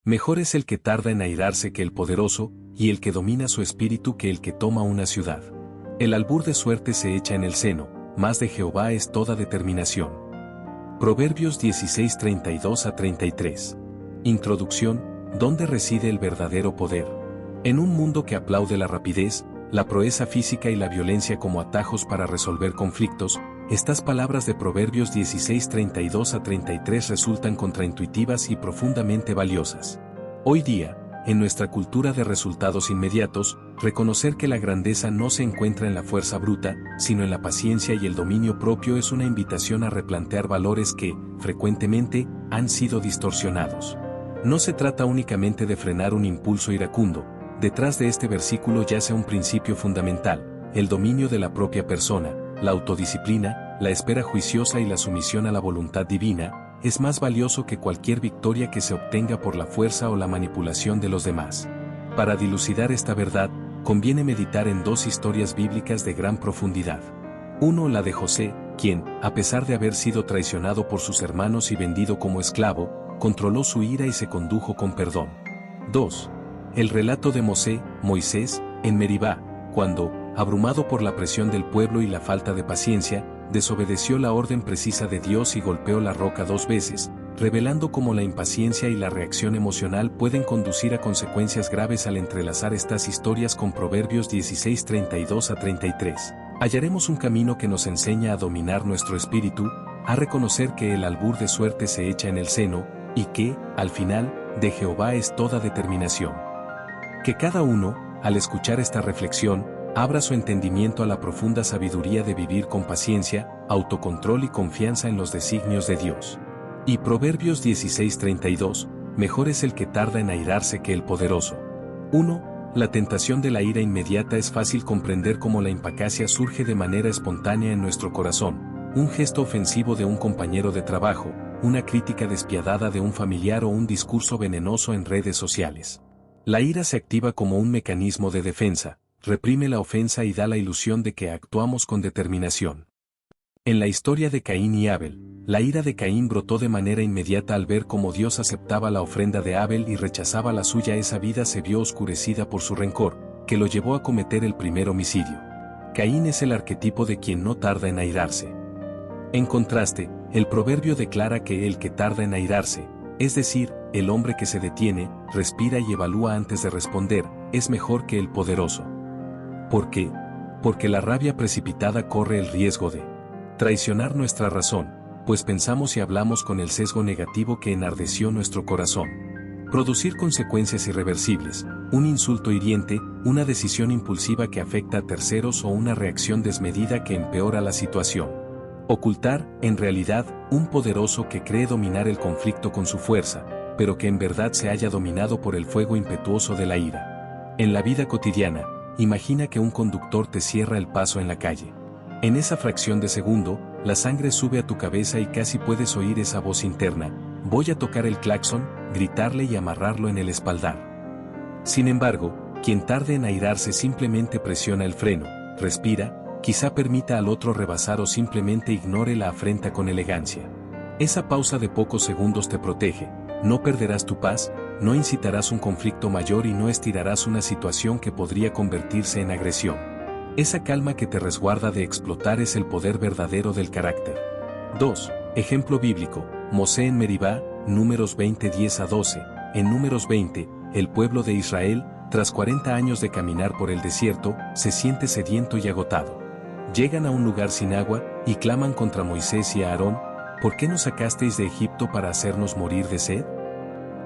Mejor es el que tarda en airarse que el poderoso, y el que domina su espíritu que el que toma una ciudad. El albur de suerte se echa en el seno, mas de Jehová es toda determinación. Proverbios 16:32-33. Introducción: ¿dónde reside el verdadero poder? En un mundo que aplaude la rapidez, la proeza física y la violencia como atajos para resolver conflictos, estas palabras de Proverbios 16:32-33 resultan contraintuitivas y profundamente valiosas. Hoy día, en nuestra cultura de resultados inmediatos, reconocer que la grandeza no se encuentra en la fuerza bruta, sino en la paciencia y el dominio propio es una invitación a replantear valores que, frecuentemente, han sido distorsionados. No se trata únicamente de frenar un impulso iracundo. Detrás de este versículo yace un principio fundamental: el dominio de la propia persona, la autodisciplina, la espera juiciosa y la sumisión a la voluntad divina, es más valioso que cualquier victoria que se obtenga por la fuerza o la manipulación de los demás. Para dilucidar esta verdad, conviene meditar en dos historias bíblicas de gran profundidad. 1. La de José, quien, a pesar de haber sido traicionado por sus hermanos y vendido como esclavo, controló su ira y se condujo con perdón. 2. El relato de Moisés, en Meribá, cuando, abrumado por la presión del pueblo y la falta de paciencia, desobedeció la orden precisa de Dios y golpeó la roca 2 veces, revelando cómo la impaciencia y la reacción emocional pueden conducir a consecuencias graves. Al entrelazar estas historias con Proverbios 16:32-33, hallaremos un camino que nos enseña a dominar nuestro espíritu, a reconocer que el albur de suerte se echa en el seno, y que, al final, de Jehová es toda determinación. Que cada uno, al escuchar esta reflexión, abra su entendimiento a la profunda sabiduría de vivir con paciencia, autocontrol y confianza en los designios de Dios. Y Proverbios 16:32, mejor es el que tarda en airarse que el poderoso. 1. La tentación de la ira inmediata. Es fácil comprender cómo la impacacia surge de manera espontánea en nuestro corazón: un gesto ofensivo de un compañero de trabajo, una crítica despiadada de un familiar o un discurso venenoso en redes sociales. La ira se activa como un mecanismo de defensa, reprime la ofensa y da la ilusión de que actuamos con determinación. En la historia de Caín y Abel, la ira de Caín brotó de manera inmediata al ver cómo Dios aceptaba la ofrenda de Abel y rechazaba la suya. Esa vida se vio oscurecida por su rencor, que lo llevó a cometer el primer homicidio. Caín es el arquetipo de quien no tarda en airarse. En contraste, el proverbio declara que el que tarda en airarse, es decir, el hombre que se detiene, respira y evalúa antes de responder, es mejor que el poderoso. ¿Por qué? Porque la rabia precipitada corre el riesgo de traicionar nuestra razón, pues pensamos y hablamos con el sesgo negativo que enardeció nuestro corazón. Producir consecuencias irreversibles, un insulto hiriente, una decisión impulsiva que afecta a terceros o una reacción desmedida que empeora la situación. Ocultar, en realidad, un poderoso que cree dominar el conflicto con su fuerza, pero que en verdad se haya dominado por el fuego impetuoso de la ira. En la vida cotidiana, imagina que un conductor te cierra el paso en la calle. En esa fracción de segundo, la sangre sube a tu cabeza y casi puedes oír esa voz interna: voy a tocar el claxon, gritarle y amarrarlo en el espaldar. Sin embargo, quien tarde en airarse simplemente presiona el freno, respira, quizá permita al otro rebasar o simplemente ignore la afrenta con elegancia. Esa pausa de pocos segundos te protege, no perderás tu paz, no incitarás un conflicto mayor y no estirarás una situación que podría convertirse en agresión. Esa calma que te resguarda de explotar es el poder verdadero del carácter. 2. Ejemplo bíblico: Mosé en Meribá, Números 20:10-12. En Números 20, el pueblo de Israel, tras 40 años de caminar por el desierto, se siente sediento y agotado. Llegan a un lugar sin agua, y claman contra Moisés y Aarón: ¿por qué nos sacasteis de Egipto para hacernos morir de sed?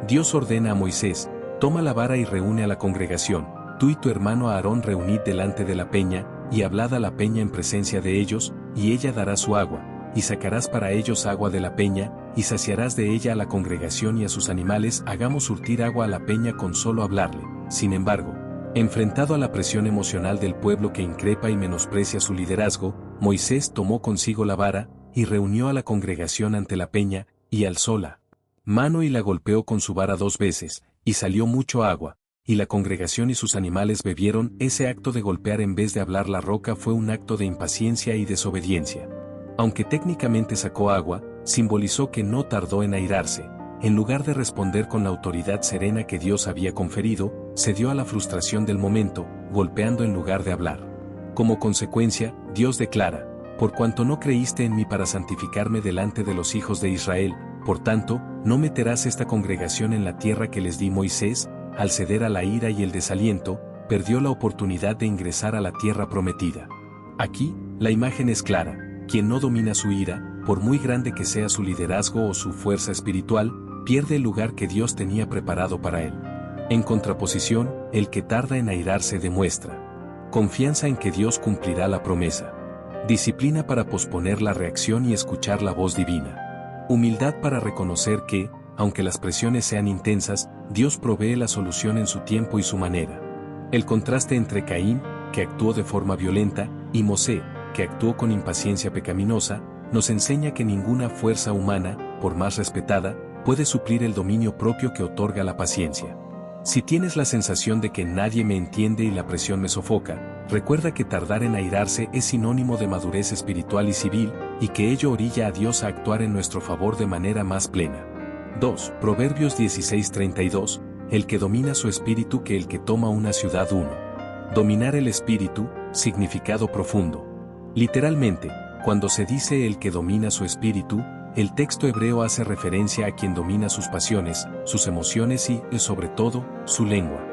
Dios ordena a Moisés: toma la vara y reúne a la congregación, tú y tu hermano Aarón reunid delante de la peña, y hablad a la peña en presencia de ellos, y ella dará su agua, y sacarás para ellos agua de la peña, y saciarás de ella a la congregación y a sus animales. Hagamos surtir agua a la peña con solo hablarle. Sin embargo, enfrentado a la presión emocional del pueblo que increpa y menosprecia su liderazgo, Moisés tomó consigo la vara, y reunió a la congregación ante la peña, y alzó la mano y la golpeó con su vara 2 veces, y salió mucho agua, y la congregación y sus animales bebieron. Ese acto de golpear en vez de hablar la roca fue un acto de impaciencia y desobediencia. Aunque técnicamente sacó agua, simbolizó que no tardó en airarse. en lugar de responder con la autoridad serena que Dios había conferido, cedió a la frustración del momento, golpeando en lugar de hablar. Como consecuencia, Dios declara: por cuanto no creíste en mí para santificarme delante de los hijos de Israel, por tanto, no meterás esta congregación en la tierra que les di Moisés. Al ceder a la ira y el desaliento, perdió la oportunidad de ingresar a la tierra prometida. Aquí, la imagen es clara: quien no domina su ira, por muy grande que sea su liderazgo o su fuerza espiritual, pierde el lugar que Dios tenía preparado para él. En contraposición, el que tarda en airarse demuestra confianza en que Dios cumplirá la promesa, disciplina para posponer la reacción y escuchar la voz divina, humildad para reconocer que, aunque las presiones sean intensas, Dios provee la solución en su tiempo y su manera. El contraste entre Caín, que actuó de forma violenta, y Mosé, que actuó con impaciencia pecaminosa, nos enseña que ninguna fuerza humana, por más respetada, puede suplir el dominio propio que otorga la paciencia. Si tienes la sensación de que nadie me entiende y la presión me sofoca, recuerda que tardar en airarse es sinónimo de madurez espiritual y civil, y que ello orilla a Dios a actuar en nuestro favor de manera más plena. 2. Proverbios 16:32, el que domina su espíritu que el que toma una ciudad. 1. Dominar el espíritu, significado profundo. Literalmente, cuando se dice el que domina su espíritu, el texto hebreo hace referencia a quien domina sus pasiones, sus emociones y, sobre todo, su lengua.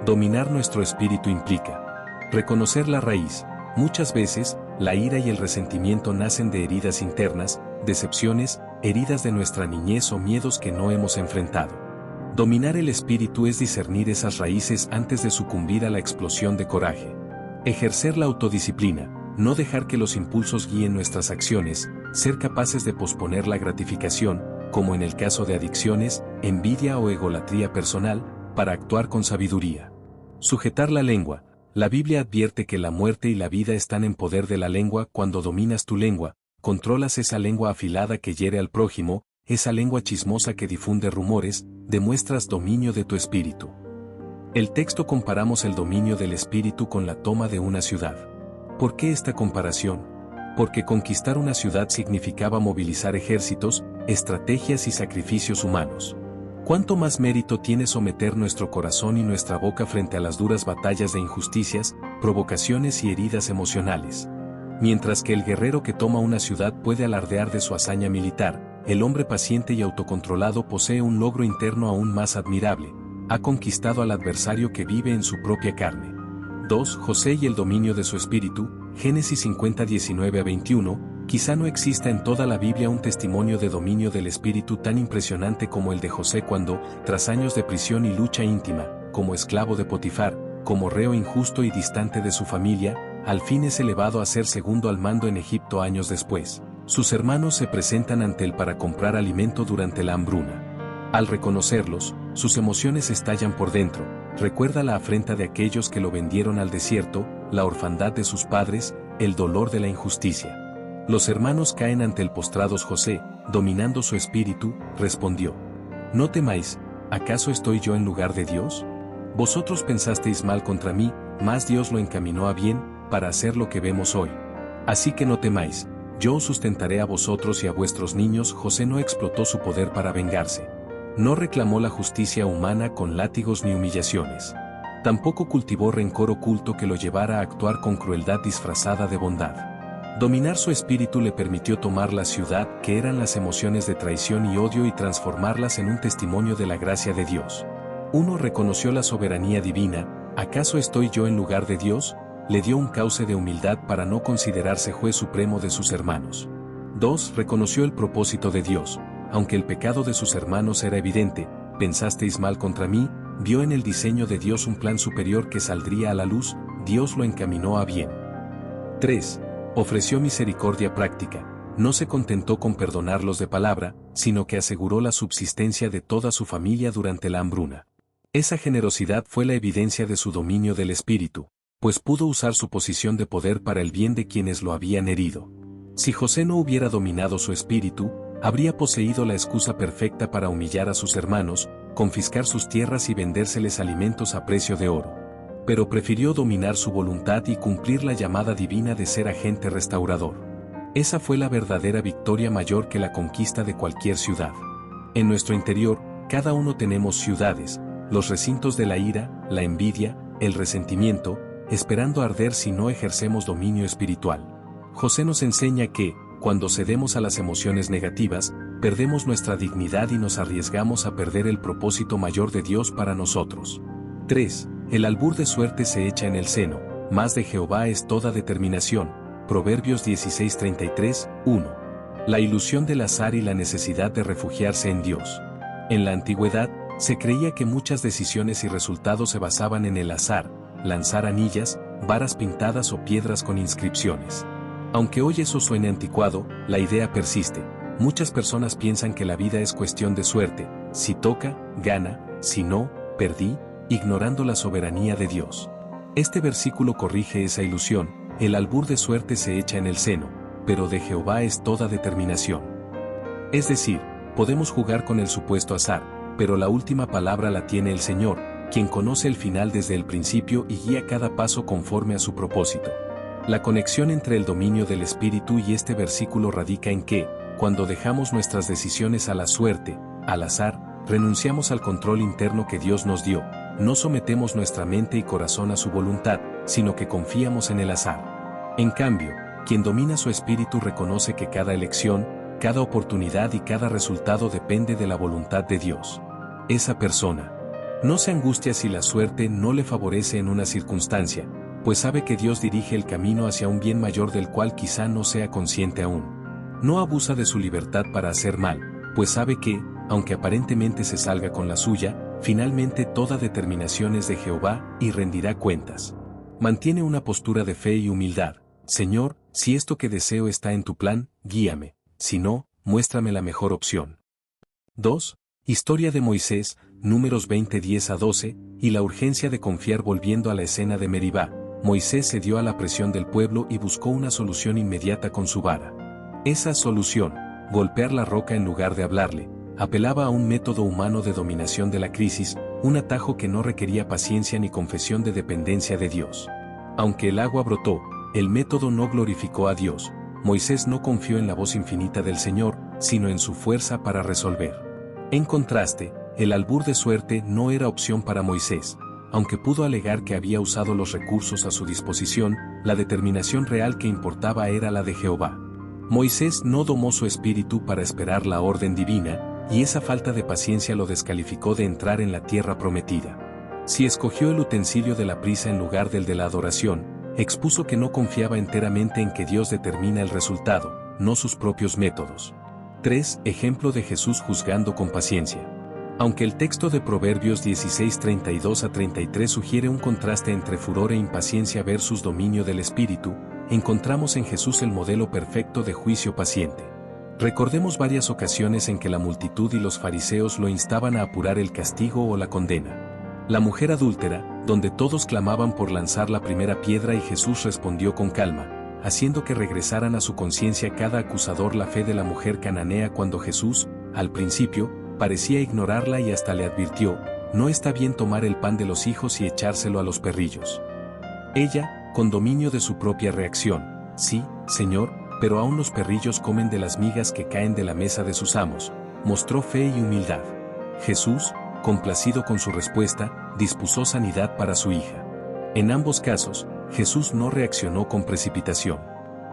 Dominar nuestro espíritu implica reconocer la raíz. Muchas veces, la ira y el resentimiento nacen de heridas internas, decepciones, heridas de nuestra niñez o miedos que no hemos enfrentado. Dominar el espíritu es discernir esas raíces antes de sucumbir a la explosión de coraje. Ejercer la autodisciplina, no dejar que los impulsos guíen nuestras acciones, ser capaces de posponer la gratificación, como en el caso de adicciones, envidia o egolatría personal, para actuar con sabiduría. Sujetar la lengua. La Biblia advierte que la muerte y la vida están en poder de la lengua. Cuando dominas tu lengua, controlas esa lengua afilada que hiere al prójimo, esa lengua chismosa que difunde rumores, demuestras dominio de tu espíritu. El texto comparamos el dominio del espíritu con la toma de una ciudad. ¿Por qué esta comparación? Porque conquistar una ciudad significaba movilizar ejércitos, estrategias y sacrificios humanos. ¿Cuánto más mérito tiene someter nuestro corazón y nuestra boca frente a las duras batallas de injusticias, provocaciones y heridas emocionales? Mientras que el guerrero que toma una ciudad puede alardear de su hazaña militar, el hombre paciente y autocontrolado posee un logro interno aún más admirable: ha conquistado al adversario que vive en su propia carne. 2. José y el dominio de su espíritu. Génesis 50, 19-21. Quizá no exista en toda la Biblia un testimonio de dominio del espíritu tan impresionante como el de José cuando, tras años de prisión y lucha íntima, como esclavo de Potifar, como reo injusto y distante de su familia, al fin es elevado a ser segundo al mando en Egipto años después. Sus hermanos se presentan ante él para comprar alimento durante la hambruna. Al reconocerlos, sus emociones estallan por dentro. Recuerda la afrenta de aquellos que lo vendieron al desierto, la orfandad de sus padres, el dolor de la injusticia. Los hermanos caen ante el postrados. José, dominando su espíritu, respondió: «No temáis, ¿acaso estoy yo en lugar de Dios? Vosotros pensasteis mal contra mí, mas Dios lo encaminó a bien, para hacer lo que vemos hoy. Así que no temáis, yo os sustentaré a vosotros y a vuestros niños». José no explotó su poder para vengarse. No reclamó la justicia humana con látigos ni humillaciones. Tampoco cultivó rencor oculto que lo llevara a actuar con crueldad disfrazada de bondad. Dominar su espíritu le permitió tomar la ciudad, que eran las emociones de traición y odio, y transformarlas en un testimonio de la gracia de Dios. 1. Reconoció la soberanía divina. ¿Acaso estoy yo en lugar de Dios? Le dio un cauce de humildad para no considerarse juez supremo de sus hermanos. 2. Reconoció el propósito de Dios. Aunque el pecado de sus hermanos era evidente, pensasteis mal contra mí, vio en el diseño de Dios un plan superior que saldría a la luz. Dios lo encaminó a bien. 3. Ofreció misericordia práctica. No se contentó con perdonarlos de palabra, sino que aseguró la subsistencia de toda su familia durante la hambruna. Esa generosidad fue la evidencia de su dominio del espíritu, pues pudo usar su posición de poder para el bien de quienes lo habían herido. Si José no hubiera dominado su espíritu, habría poseído la excusa perfecta para humillar a sus hermanos, confiscar sus tierras y vendérseles alimentos a precio de oro. Pero prefirió dominar su voluntad y cumplir la llamada divina de ser agente restaurador. Esa fue la verdadera victoria, mayor que la conquista de cualquier ciudad. En nuestro interior, cada uno tenemos ciudades, los recintos de la ira, la envidia, el resentimiento, esperando arder si no ejercemos dominio espiritual. José nos enseña que, cuando cedemos a las emociones negativas, perdemos nuestra dignidad y nos arriesgamos a perder el propósito mayor de Dios para nosotros. 3. El albur de suerte se echa en el seno, mas de Jehová es toda determinación. Proverbios 16:33, 1. La ilusión del azar y la necesidad de refugiarse en Dios. En la antigüedad, se creía que muchas decisiones y resultados se basaban en el azar, lanzar anillas, varas pintadas o piedras con inscripciones. Aunque hoy eso suene anticuado, la idea persiste. Muchas personas piensan que la vida es cuestión de suerte, si toca, gana, si no, perdí, ignorando la soberanía de Dios. Este versículo corrige esa ilusión, el albur de suerte se echa en el seno, pero de Jehová es toda determinación. Es decir, podemos jugar con el supuesto azar, pero la última palabra la tiene el Señor, quien conoce el final desde el principio y guía cada paso conforme a su propósito. La conexión entre el dominio del Espíritu y este versículo radica en que, cuando dejamos nuestras decisiones a la suerte, al azar, renunciamos al control interno que Dios nos dio, no sometemos nuestra mente y corazón a su voluntad, sino que confiamos en el azar. En cambio, quien domina su espíritu reconoce que cada elección, cada oportunidad y cada resultado depende de la voluntad de Dios. Esa persona no se angustia si la suerte no le favorece en una circunstancia, pues sabe que Dios dirige el camino hacia un bien mayor del cual quizá no sea consciente aún. No abusa de su libertad para hacer mal, pues sabe que, aunque aparentemente se salga con la suya, finalmente toda determinación es de Jehová y rendirá cuentas. Mantiene una postura de fe y humildad. Señor, si esto que deseo está en tu plan, guíame, si no, muéstrame la mejor opción. 2. Historia de Moisés, Números 20:10-12, y la urgencia de confiar. Volviendo a la escena de Meribá, Moisés cedió a la presión del pueblo y buscó una solución inmediata con su vara. Esa solución, golpear la roca en lugar de hablarle, apelaba a un método humano de dominación de la crisis, un atajo que no requería paciencia ni confesión de dependencia de Dios. Aunque el agua brotó, el método no glorificó a Dios. Moisés no confió en la voz infinita del Señor, sino en su fuerza para resolver. En contraste, el albur de suerte no era opción para Moisés. Aunque pudo alegar que había usado los recursos a su disposición, la determinación real que importaba era la de Jehová. Moisés no domó su espíritu para esperar la orden divina, y esa falta de paciencia lo descalificó de entrar en la tierra prometida. Si escogió el utensilio de la prisa en lugar del de la adoración, expuso que no confiaba enteramente en que Dios determina el resultado, no sus propios métodos. 3. Ejemplo de Jesús juzgando con paciencia. Aunque el texto de Proverbios 16:32-33 sugiere un contraste entre furor e impaciencia versus dominio del espíritu, encontramos en Jesús el modelo perfecto de juicio paciente. Recordemos varias ocasiones en que la multitud y los fariseos lo instaban a apurar el castigo o la condena. La mujer adúltera, donde todos clamaban por lanzar la primera piedra y Jesús respondió con calma, haciendo que regresaran a su conciencia cada acusador. La fe de la mujer cananea cuando Jesús, al principio, parecía ignorarla y hasta le advirtió, no está bien tomar el pan de los hijos y echárselo a los perrillos. Ella, con dominio de su propia reacción, sí, Señor, pero aún los perrillos comen de las migas que caen de la mesa de sus amos, mostró fe y humildad. Jesús, complacido con su respuesta, dispuso sanidad para su hija. En ambos casos, Jesús no reaccionó con precipitación.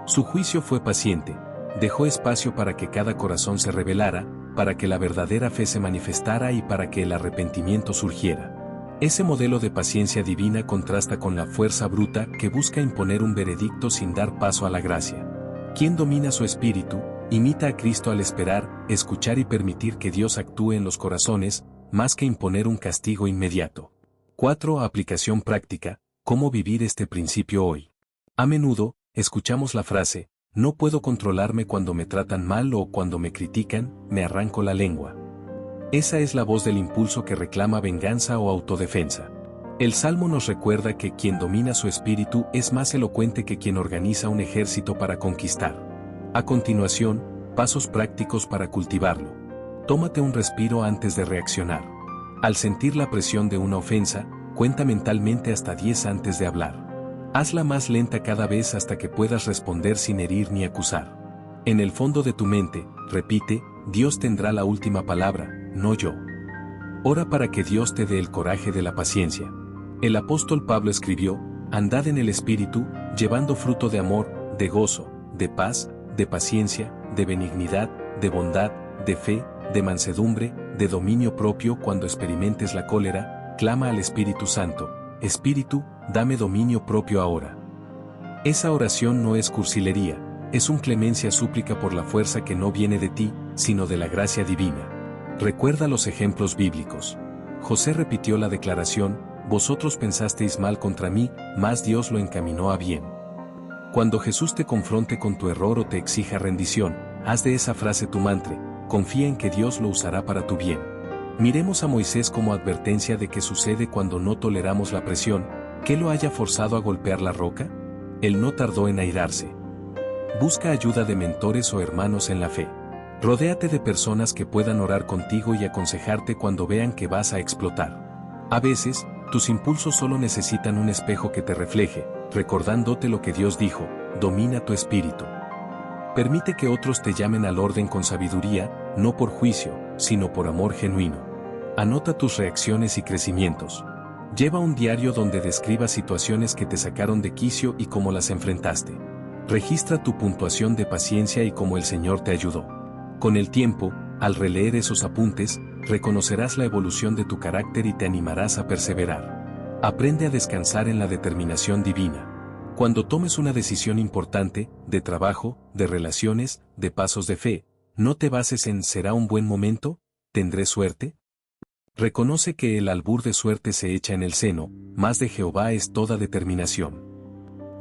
Su juicio fue paciente, dejó espacio para que cada corazón se revelara, para que la verdadera fe se manifestara y para que el arrepentimiento surgiera. Ese modelo de paciencia divina contrasta con la fuerza bruta que busca imponer un veredicto sin dar paso a la gracia. Quien domina su espíritu, imita a Cristo al esperar, escuchar y permitir que Dios actúe en los corazones, más que imponer un castigo inmediato. 4. Aplicación práctica. ¿Cómo vivir este principio hoy? A menudo, escuchamos la frase, no puedo controlarme cuando me tratan mal o cuando me critican, me arranco la lengua. Esa es la voz del impulso que reclama venganza o autodefensa. El Salmo nos recuerda que quien domina su espíritu es más elocuente que quien organiza un ejército para conquistar. A continuación, pasos prácticos para cultivarlo. Tómate un respiro antes de reaccionar. Al sentir la presión de una ofensa, cuenta mentalmente hasta 10 antes de hablar. Hazla más lenta cada vez hasta que puedas responder sin herir ni acusar. En el fondo de tu mente, repite, Dios tendrá la última palabra, no yo. Ora para que Dios te dé el coraje de la paciencia. El apóstol Pablo escribió: andad en el Espíritu, llevando fruto de amor, de gozo, de paz, de paciencia, de benignidad, de bondad, de fe, de mansedumbre, de dominio propio. Cuando experimentes la cólera, clama al Espíritu Santo: Espíritu, dame dominio propio ahora. Esa oración no es cursilería, es un clemencia súplica por la fuerza que no viene de ti, sino de la gracia divina. Recuerda los ejemplos bíblicos. José repitió la declaración: vosotros pensasteis mal contra mí, mas Dios lo encaminó a bien. Cuando Jesús te confronte con tu error o te exija rendición, haz de esa frase tu mantra: confía en que Dios lo usará para tu bien. Miremos a Moisés como advertencia de qué sucede cuando no toleramos la presión, que lo haya forzado a golpear la roca. Él no tardó en airarse. Busca ayuda de mentores o hermanos en la fe. Rodéate de personas que puedan orar contigo y aconsejarte cuando vean que vas a explotar. A veces, tus impulsos solo necesitan un espejo que te refleje, recordándote lo que Dios dijo: domina tu espíritu. Permite que otros te llamen al orden con sabiduría, no por juicio, sino por amor genuino. Anota tus reacciones y crecimientos. Lleva un diario donde describas situaciones que te sacaron de quicio y cómo las enfrentaste. Registra tu puntuación de paciencia y cómo el Señor te ayudó. Con el tiempo, al releer esos apuntes, reconocerás la evolución de tu carácter y te animarás a perseverar. Aprende a descansar en la determinación divina. Cuando tomes una decisión importante, de trabajo, de relaciones, de pasos de fe, no te bases en ¿será un buen momento? ¿Tendré suerte? Reconoce que el albur de suerte se echa en el seno, mas de Jehová es toda determinación.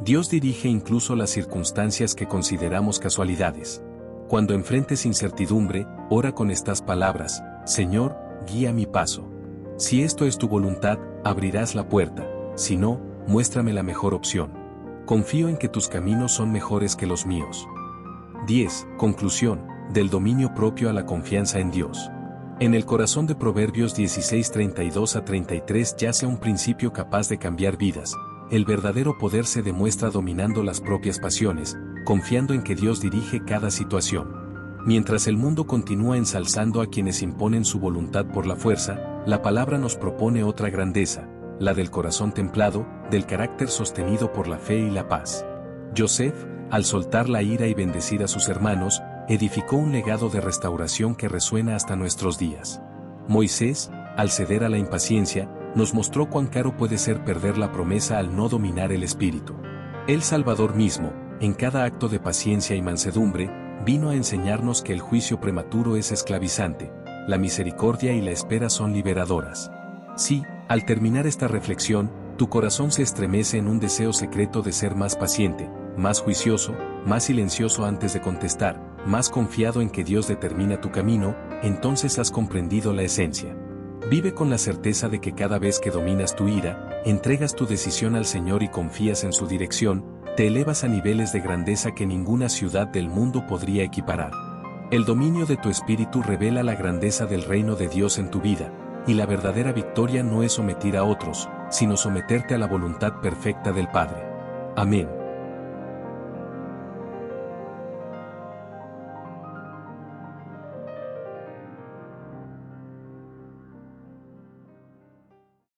Dios dirige incluso las circunstancias que consideramos casualidades. Cuando enfrentes incertidumbre, ora con estas palabras: Señor, guía mi paso. Si esto es tu voluntad, abrirás la puerta; si no, muéstrame la mejor opción. Confío en que tus caminos son mejores que los míos. 10. Conclusión: del dominio propio a la confianza en Dios. En el corazón de Proverbios 16:32-33 yace un principio capaz de cambiar vidas. El verdadero poder se demuestra dominando las propias pasiones, confiando en que Dios dirige cada situación. Mientras el mundo continúa ensalzando a quienes imponen su voluntad por la fuerza, la palabra nos propone otra grandeza, la del corazón templado, del carácter sostenido por la fe y la paz. Joseph, al soltar la ira y bendecir a sus hermanos, edificó un legado de restauración que resuena hasta nuestros días. Moisés, al ceder a la impaciencia, nos mostró cuán caro puede ser perder la promesa al no dominar el espíritu. El Salvador mismo, en cada acto de paciencia y mansedumbre, vino a enseñarnos que el juicio prematuro es esclavizante, la misericordia y la espera son liberadoras. Sí, al terminar esta reflexión, tu corazón se estremece en un deseo secreto de ser más paciente, más juicioso, más silencioso antes de contestar, más confiado en que Dios determina tu camino, entonces has comprendido la esencia. Vive con la certeza de que cada vez que dominas tu ira, entregas tu decisión al Señor y confías en su dirección, te elevas a niveles de grandeza que ninguna ciudad del mundo podría equiparar. El dominio de tu espíritu revela la grandeza del reino de Dios en tu vida, y la verdadera victoria no es someter a otros, sino someterte a la voluntad perfecta del Padre. Amén.